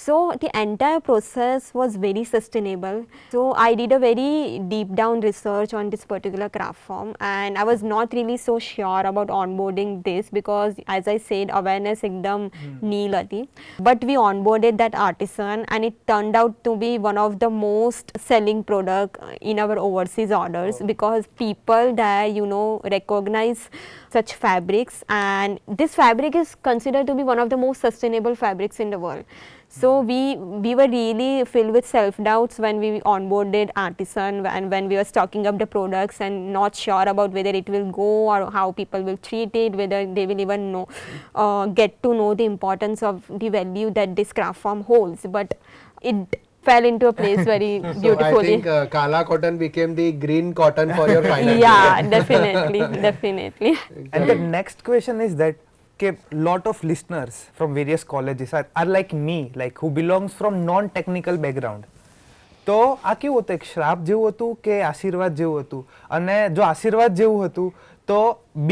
So the entire process was very sustainable. So I did a very deep down research on this particular craft form, and I was not really so sure about onboarding this because, as I said, awareness ekdam nil hati. But we onboarded that artisan, and it turned out to be one of the most selling product in our overseas orders because people there, you know, recognize such fabrics, and this fabric is considered to be one of the most sustainable fabrics in the world. So we were really filled with self-doubts when we onboarded Artisan and when we were stocking up the products and not sure about whether it will go or how people will treat it, whether they will even know, get to know the importance of the value that this craft form holds. But it fell into a place very So I beautifully. think Kala cotton became the green cotton for your finance. Yeah, definitely, definitely. And the next question is that lot of listeners from various colleges are like me, like who belongs from non-technical background. તો આ કેવું હતું, એક શ્રાપ જેવું હતું કે આશીર્વાદ જેવું હતું? અને જો આશીર્વાદ જેવું હતું તો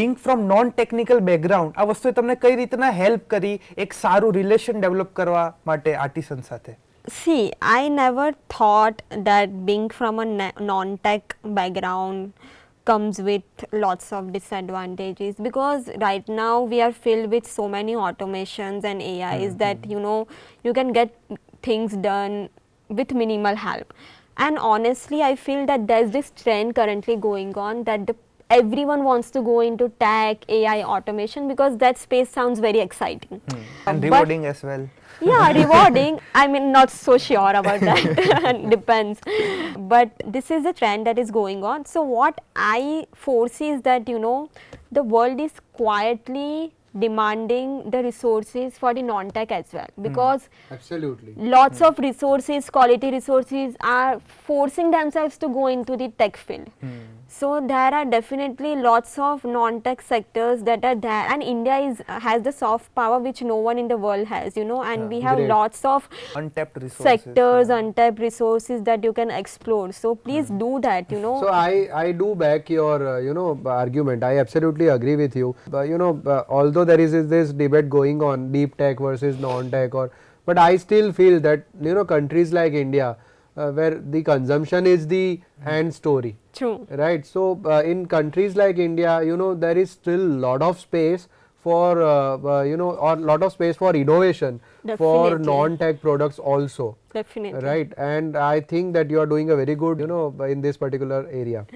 Bing from non technical background આ વસ્તુએ તમને કઈ રીતના હેલ્પ કરી એક સારું રિલેશન ડેવલપ કરવા માટે આર્ટિસન સાથે? See, I never thought that being from a non-tech background comes with lots of disadvantages, because right now we are filled with so many automations and AIs that you can get things done with minimal help. And honestly, I feel that there's this trend currently going on that everyone wants to go into tech, AI, automation, because that space sounds very exciting. And rewarding as well. Yeah, rewarding. I mean, not so sure about that. Depends. But this is the trend that is going on. So what I foresee is that, the world is quietly demanding the resources for the non-tech as well, because Absolutely. lots of resources, quality resources are forcing themselves to go into the tech field. So there are definitely lots of non-tech sectors that are there, and India has the soft power which no one in the world has, and we have Great. lots of Untapped resources. sectors, untapped resources that you can explore. So please do that, So I do back your argument. I absolutely agree with you. Although there is this debate going on, deep tech versus non-tech, but I still feel that countries like India, where the consumption is the end story. True. Right. So in countries like India, there is still lot of space for or lot of space for innovation for Definitely. non-tech products also. Definitely. Right. And I think that you are doing a very good in this particular area.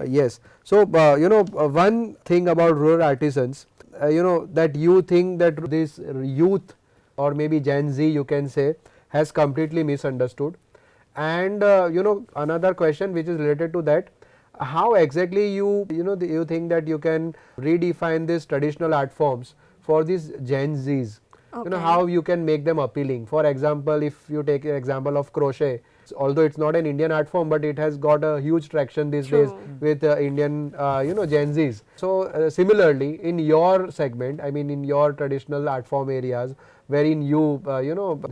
Yes. So one thing about rural artisans, that you think that this youth or maybe Gen Z, you can say, has completely misunderstood. And another question which is related to that, how exactly you think that you can redefine these traditional art forms for these Gen Zs? Okay. How you can make them appealing? For example, if you take an example of crochet, although it's not an Indian art form, but it has got a huge traction these days with Indian Gen Zs. So similarly, in your segment, I mean in your traditional art form areas wherein you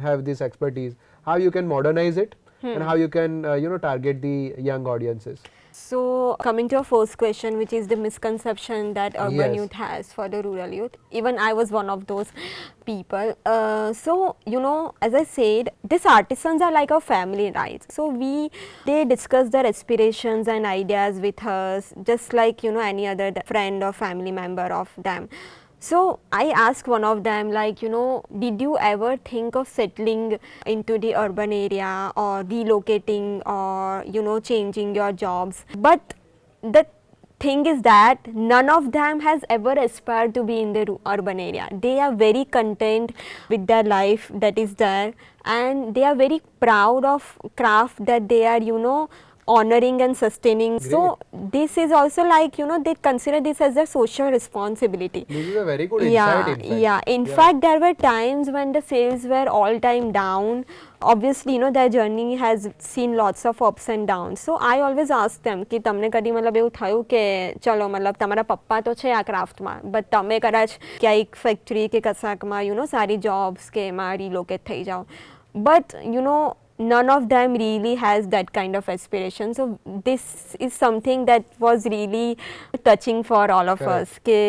have this expertise, how you can modernize it and how you can target the young audiences? So coming to your first question, which is the misconception that urban Yes. youth has for the rural youth, even I was one of those people. So as I said, these artisans are like our family, right? So they discuss their aspirations and ideas with us, just like any other friend or family member of them. So I asked one of them, like, did you ever think of settling into the urban area or relocating or, changing your jobs? But the thing is that none of them has ever aspired to be in the urban area. They are very content with their life that is there, and they are very proud of craft that they are, honoring and sustaining. Great. So this is also like, they consider this as a social responsibility. This is a very good insight, in fact. Yeah. In fact, there were times when the sales were all time down. Obviously, their journey has seen lots of ups and downs. So I always ask them कि तमने कदी मतलब એવું થયું કે ચલો मतलब તમારા પપ્પા તો છે આ ક્રાફ્ટમાં, but તમે કદાચ ક્યાંક ફેક્ટરી કે કશાકમાં સારી જોબ્સ કે એમાં રિલોકેટ થઈ જાઓ. But none of them really has that kind of aspiration. So this is something that was really touching for all of Correct. us કે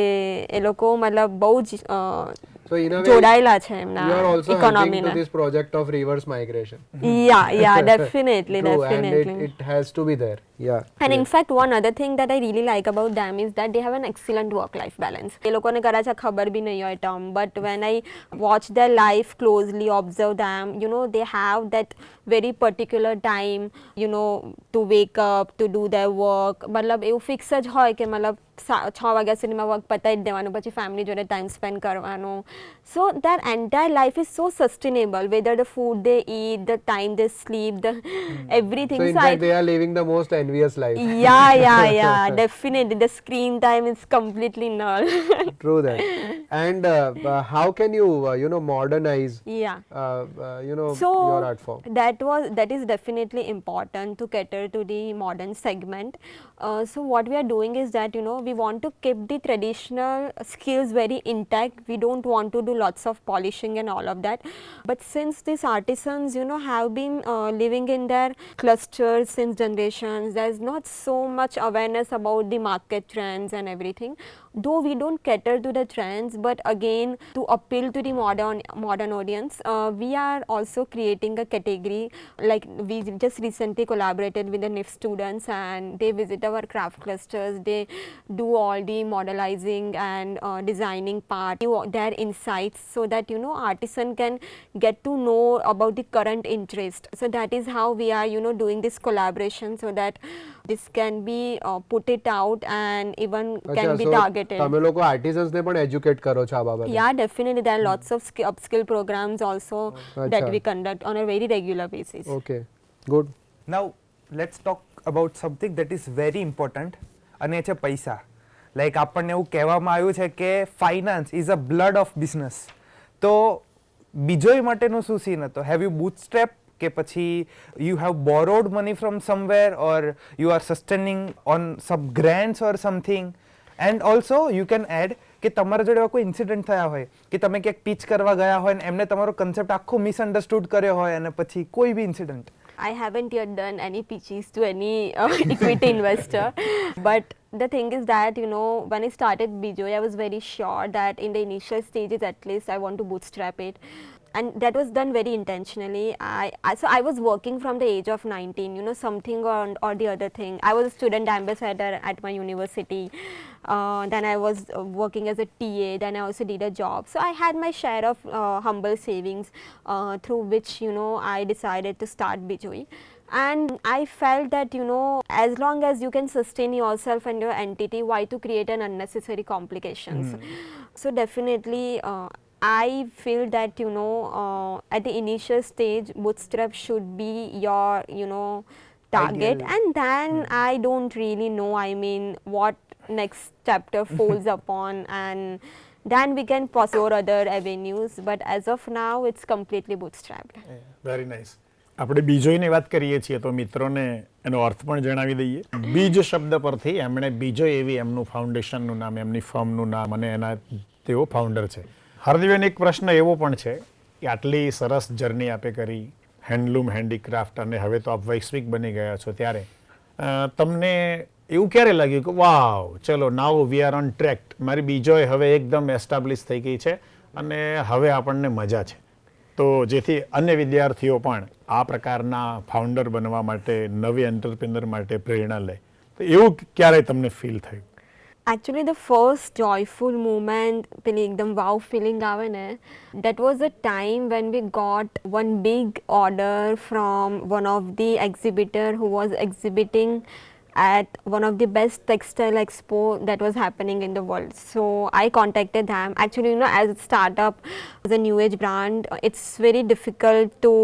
એ લોકો मतलब બહુ જ So in a way, જોડાયેલા છે you એમના are also helping to ઇકોનોમીના. this project of reverse migration. Yeah, definitely, True, definitely. and it has to be there. Yeah. And in Yes. fact, one other thing that I really like about them is that they have an excellent work-life balance. એ લોકોને કદાચ આ ખબર બી નહીં હોય term, but when I watch their life closely, observe them, they have that very particular time, to wake up, to do their work. मतलब એવું fix જ હોય કે मतलब 6 વાગ્યા સુધીમાં વર્ક પતાવી જ દેવાનું, પછી ફેમિલી જોડે ટાઈમ સ્પેન્ડ કરવાનો. સો their entire life is so sustainable, whether the food they eat, the time they sleep, the everything. So in fact, they are living the most envious life. Yeah, definitely. The screen time is completely null. True that. And how can you, modernize, Yeah. your art form? That is definitely important to cater to the modern segment. So what we are doing is that we want to keep the traditional skills very intact. We don't want to do lots of polishing and all of that. But since these artisans have been living in their clusters since generations, there's not so much awareness about the market trends and everything. Though we don't cater to the trends, but again to appeal to the modern audience, we are also creating a category. Like we just recently collaborated with the NIF students, and they visit our craft clusters. They do all the modelizing and designing part, their insights, so that artisan can get to know about the current interest. So that is how we are doing this collaboration, so that this can be put it out and even can be targeted. તમે લોકો artisans ને પણ educate કરો છો આ બાબતે? Yeah, definitely. There are lots of upskill programs also that we conduct on a very regular basis. Okay, good. Now let's talk about something that is very important, અને છે પૈસા. લાઈક આપણને એવું કહેવામાં આવ્યું છે કે finance is a blood of business. તો બીજોય માટેનો શું સીન હતો? હેવ યુ બૂટસ્ટ્રેપ કે પછી you have borrowed money from somewhere, or you are sustaining on some grants or something? And also you can add કે તમારા જોડે એવા કોઈ ઇન્સિડન્ટ થયા હોય કે તમે ક્યાંક પિચ કરવા ગયા હોય ને એમને તમારો કન્સેપ્ટ આખો મિસઅન્ડરસ્ટુડ કર્યો હોય અને પછી કોઈ બી incident? I haven't yet done any pitches to any equity investor, but the thing is that when I started Bijoi, I was very sure that in the initial stages at least I want to bootstrap it, and that was done very intentionally. So I was working from the age of 19, something or the other thing. I was a student ambassador at my university. Then I was working as a TA. Then I also did a job. So I had my share of humble savings through which I decided to start Bijoi. And I felt that as long as you can sustain yourself and your entity, why to create an unnecessary complications? So definitely I feel that at the initial stage bootstrap should be your target. Ideal. And then I don't really know, I mean, what next chapter folds upon, and then we can pursue other avenues, but as of now it's completely bootstrapped. Very nice. આપણે બીજોયની વાત કરીએ છીએ તો મિત્રોને એનો અર્થ પણ જણાવી દઈએ. બીજ શબ્દ પરથી એમણે બીજોય એવી એમનું ફાઉન્ડેશનનું નામ, એમની ફર્મનું નામ, અને એના તેઓ ફાઉન્ડર છે. હાર્દીબેન, એક પ્રશ્ન એવો પણ છે કે આટલી સરસ જર્ની આપે કરી હેન્ડલૂમ, હેન્ડીક્રાફ્ટ, અને હવે તો આપ વૈશ્વિક બની ગયા છો, ત્યારે તમને એવું ક્યારે લાગ્યું કે વાવ, ચલો નાવ વી આર ઓન ટ્રેક, મારી બીજોય હવે એકદમ એસ્ટાબ્લિશ થઈ ગઈ છે અને હવે આપણને મજા છે? તો જેથી અન્ય વિદ્યાર્થીઓ પણ આ પ્રકારના ફાઉન્ડર બનવા માટે, નવી એન્ટરપ્રિનર માટે પ્રેરણા લે, તો એવું ક્યારે તમને ફીલ થયું? Actually, the first joyful moment, પેલી એકદમ wow feeling આવે ને, that was a time when we got one big order from one of the exhibitor who was exhibiting at one of the best textile expo that was happening in the world. So I contacted them. Actually, as a startup, as a new age brand, it's very difficult to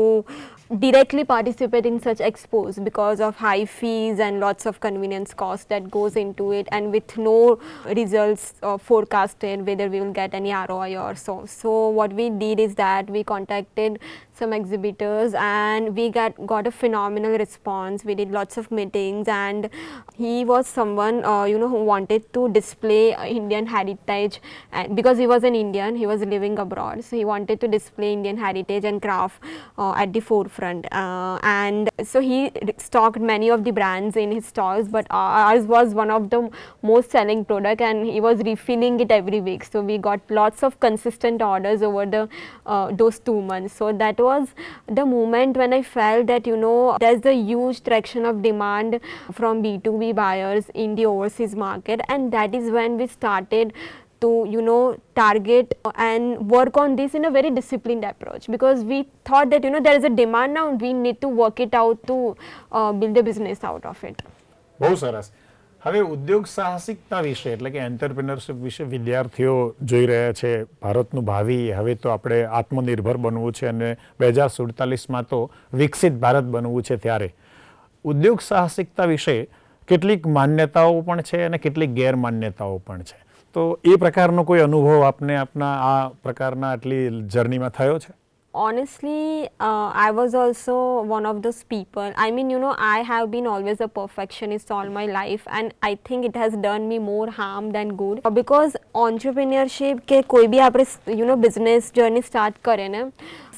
directly participate in such expos because of high fees and lots of convenience cost that goes into it, and with no results forecasted whether we will get any ROI or so. So what we did is that we contacted some exhibitors and we got a phenomenal response. We did lots of meetings, and he was someone who wanted to display Indian heritage, and because he was an Indian, he was living abroad, so he wanted to display Indian heritage and craft at the forefront. And so he stocked many of the brands in his stalls, but ours was one of the most selling product, and he was refilling it every week. So we got lots of consistent orders over those 2 months. So that was the moment when I felt that there's a huge traction of demand from B2B buyers in the overseas market, and that is when we started to target and work on this in a very disciplined approach, because we thought that there is a demand now, we need to work it out to build a business out of it. બહુ સરસ. હવે ઉદ્યોગ સાહસિકતા વિશે એટલે કે entrepreneurship વિશે વિદ્યાર્થીઓ જોઈ રહ્યા છે. ભારતનું ભાવિ હવે તો આપણે આત્મનિર્ભર બનવું છે અને 2047માં તો વિકસિત ભારત બનવું છે. ત્યારે ઉદ્યોગ સાહસિકતા વિશે કેટલીક માન્યતાઓ પણ છે અને કેટલીક ગેરમાન્યતાઓ પણ છે. તો એ પ્રકારનો કોઈ અનુભવ આપને આપના આ પ્રકારના આટલી જર્નીમાં થયો છે? Honestly, I was also one of those people. I mean, I have been always a perfectionist all my life, and I think it has done me more harm than good. Because entrepreneurship के कोई भी आपने business journey start करे ना,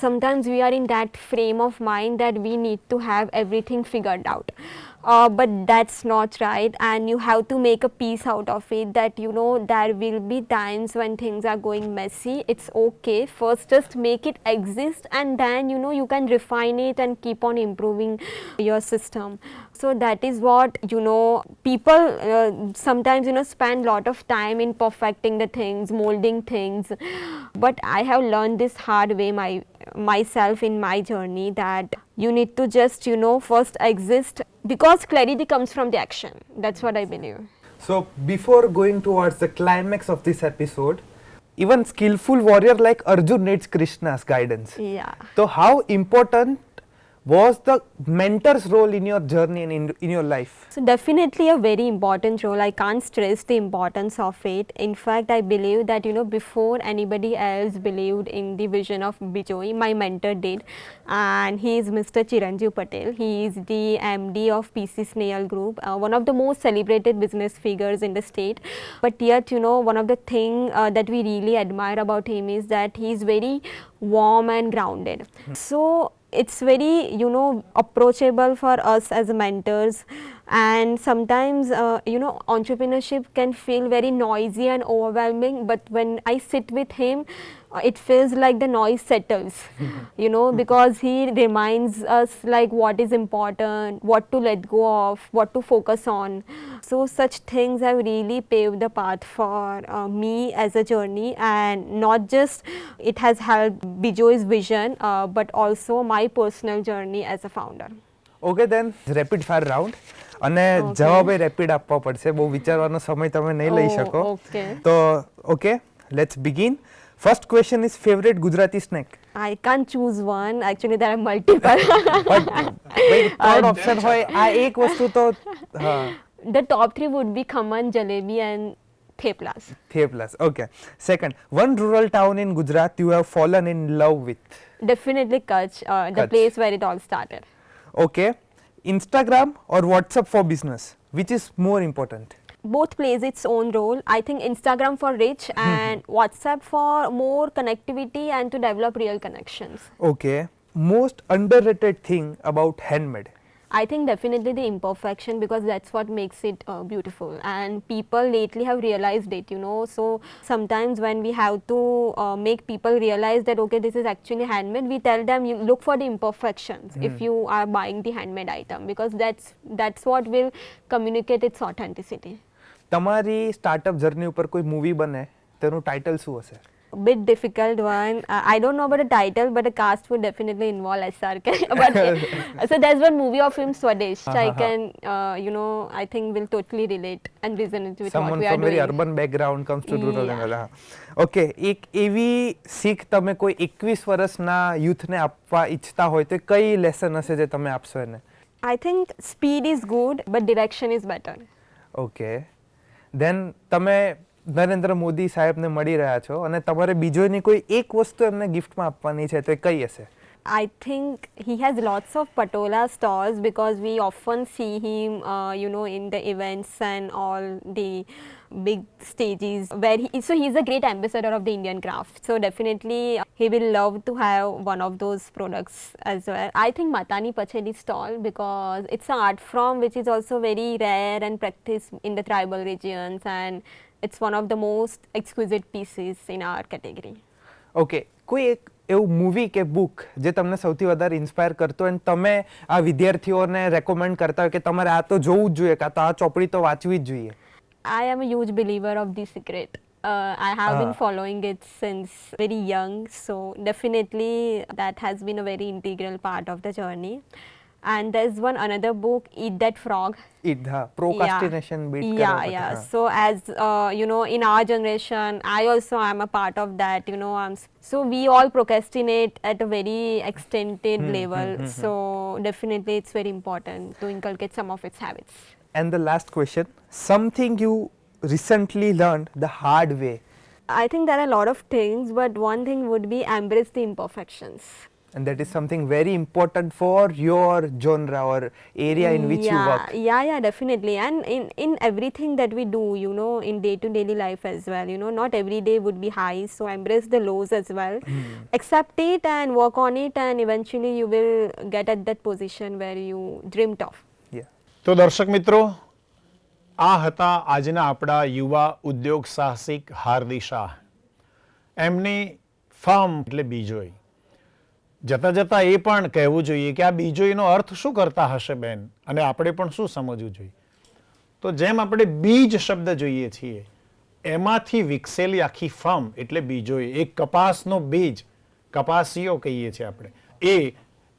sometimes we are in that frame of mind that we need to have everything figured out. But that's not right, and you have to make a peace out of it that there will be times when things are going messy. It's okay, first just make it exist, and then you can refine it and keep on improving your system. So that is what people sometimes spend lot of time in perfecting the things, molding things, but I have learned this hard way myself in my journey that you need to just first exist, because clarity comes from the action. That's what I believe. So before going towards the climax of this episode, even skillful warrior like Arjun needs Krishna's guidance. Yeah. So how important was the mentor's role in your journey and in your life? So definitely a very important role. I can't stress the importance of it. In fact, I believe that before anybody else believed in the vision of Bijoi, my mentor did, and he is Mr. Chiranjeev Patel. He is the MD of PC Snail Group, one of the most celebrated business figures in the state. But yet, one of the thing that we really admire about him is that he is very warm and grounded. So it's very approachable for us as mentors, and sometimes entrepreneurship can feel very noisy and overwhelming, but when I sit with him, it feels like the noise settles, because he reminds us like what is important, what to let go of, what to focus on. So such things have really paved the path for me as a journey, and not just it has helped Bijoi's vision, but also my personal journey as a founder. Okay, then rapid fire round. અને જવાબે rapid આપવા પડશે, બહુ વિચારવાનો સમય તમે નહીં લઈ શકો. તો okay, let's begin. First question is favorite Gujarati snack. I can't choose one. Actually, there are multiple. Third option હોય આ એક વસ્તુ તો The top three would be khaman, jalebi, and theplas. Theplas. Okay. Second, one rural town in Gujarat you have fallen in love with. Definitely Kutch, the Kutch. place where it all started. Okay. Instagram or WhatsApp for business, which is more important? Both plays its own role. I think Instagram for rich and WhatsApp for more connectivity and to develop real connections. Okay. Most underrated thing about handmade? I think definitely the imperfection, because that's what makes it beautiful, and people lately have realized it, so sometimes when we have to make people realize that okay, this is actually handmade, we tell them you look for the imperfections if you are buying the handmade item, because that's what will communicate its authenticity. તમારી startup journey ઉપર કોઈ movie બને તેનું title શું હશે? Bit difficult one. I don't know about the title, but the cast would definitely involve SRK. But so there's one movie of him, Swadesh. I can, I think will totally relate and resonate with Someone what we are from doing. very urban background comes to rural Yeah. and all. Okay, એક એવી શીખ તમે કોઈ 21 વર્ષના youthને આપવા ઈચ્છતા હોય તો કઈ લેસન હશે જે તમે આપશો એને? I think speed is good, but direction is better. Okay. Then તમે નરેન્દ્ર મોદી સાહેબને મળી રહ્યા છો અને તમારે બીજોની કોઈ એક વસ્તુ એમને ગિફ્ટમાં આપવાની છે તો એ કઈ હશે? I think he has lots of patola stalls, because we often see him, in the events and all the big stages where he's a great ambassador of the Indian craft. So definitely he will love to have one of those products as well. I think Matani Pacheli stall, because it's an art form which is also very rare and practiced in the tribal regions, and it's one of the most exquisite pieces in our category. Okay, કોઈ એક એવું movie કે book જે તમને સૌથી વધારે inspire કરતો અને તમે આ વિદ્યાર્થીઓને રેકમેન્ડ કરતા હોય કે તમારે આ તો જોવું જ જોઈએ, કાં તો આ ચોપડી તો વાંચવી જ જોઈએ? I am a huge believer of The Secret. I have been following it since very young, so definitely that has been a very integral part of the journey. And there's one another book, Eat That Frog. Procrastination beat Yeah, karo yeah. bata. So as you know, in our generation, I also am a part of that. You know, so we all procrastinate at a very extended level. So definitely, it's very important to inculcate some of its habits. And the last question, something you recently learned the hard way. I think there are a lot of things, but one thing would be embrace the imperfections. And that is something very important for your genre or area in which you work. Yeah, definitely. And in everything that we do, you know, in day-to-day life as well, you know, not every day would be high. So embrace the lows as well. Accept it and work on it, and eventually you will get at that position where you dreamt of. Yeah. તો દર્શક મિત્રો, આ હતા આજના આપણા યુવા ઉદ્યોગ સાહસિક હાર્દી શાહ. એમની ફર્મ એટલે બીજોઈ. જતાં જતાં એ પણ કહેવું જોઈએ કે આ બીજોઈનો અર્થ શું કરતા હશે બેન, અને આપણે પણ શું સમજવું જોઈએ. તો જેમ આપણે બીજ શબ્દ જોઈએ છીએ, એમાંથી વિકસેલી આખી ફર્મ એટલે બીજોઈ. એક કપાસનો બીજ, કપાસીઓ કહીએ છીએ આપણે, એ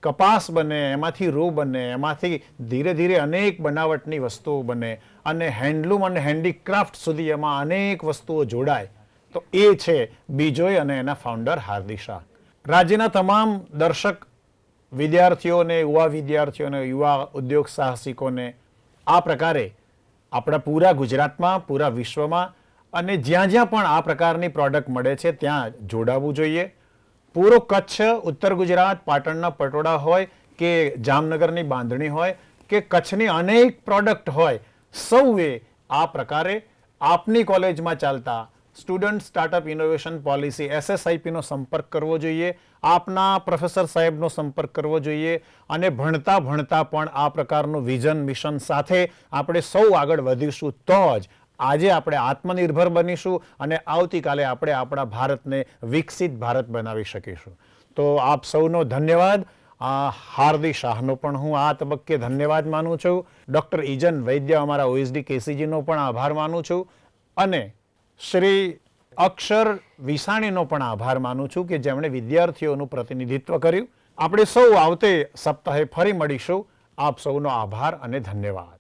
કપાસ બને, એમાંથી રૂ બને, એમાંથી ધીરે ધીરે અનેક બનાવટની વસ્તુઓ બને, અને હેન્ડલૂમ અને હેન્ડીક્રાફ્ટ સુધી એમાં અનેક વસ્તુઓ જોડાય. તો એ છે બીજોઈ અને એના ફાઉન્ડર હાર્દી શાહ. રાજ્યના તમામ દર્શક વિદ્યાર્થીઓને, યુવા વિદ્યાર્થીઓને, યુવા ઉદ્યોગ સાહસિકોને આ પ્રકારે આપણા પૂરા ગુજરાતમાં, પૂરા વિશ્વમાં અને જ્યાં જ્યાં પણ આ પ્રકારની પ્રોડક્ટ મળે છે ત્યાં જોડાવવું જોઈએ. પૂરો કચ્છ, ઉત્તર ગુજરાત, પાટણના પટોળા હોય કે જામનગરની બાંધણી હોય કે કચ્છની અનેક પ્રોડક્ટ હોય, સૌએ આ પ્રકારે આપની કોલેજમાં ચાલતા સ્ટુડન્ટ સ્ટાર્ટઅપ ઇનોવેશન પોલિસી SSIPનો સંપર્ક કરવો જોઈએ, આપના પ્રોફેસર સાહેબનો સંપર્ક કરવો જોઈએ, અને ભણતા ભણતા પણ આ પ્રકારનું વિઝન મિશન સાથે આપણે સૌ આગળ વધીશું તો જ આજે આપણે આત્મનિર્ભર બનીશું અને આવતીકાલે આપણે આપણા ભારતને વિકસિત ભારત બનાવી શકીશું. તો આપ સૌનો ધન્યવાદ. હાર્દી શાહનો પણ હું આ તબક્કે ધન્યવાદ માનું છું. ડૉક્ટર ઇજન વૈદ્ય, અમારા OSD KCGનો પણ આભાર માનું છું, અને શ્રી અક્ષર વિસાણીનો પણ આભાર માનું છું કે જેમણે વિદ્યાર્થીઓનું પ્રતિનિધિત્વ કર્યું. આપણે સૌ આવતે સપ્તાહે ફરી મળીશું. આપ સૌનો આભાર અને ધન્યવાદ.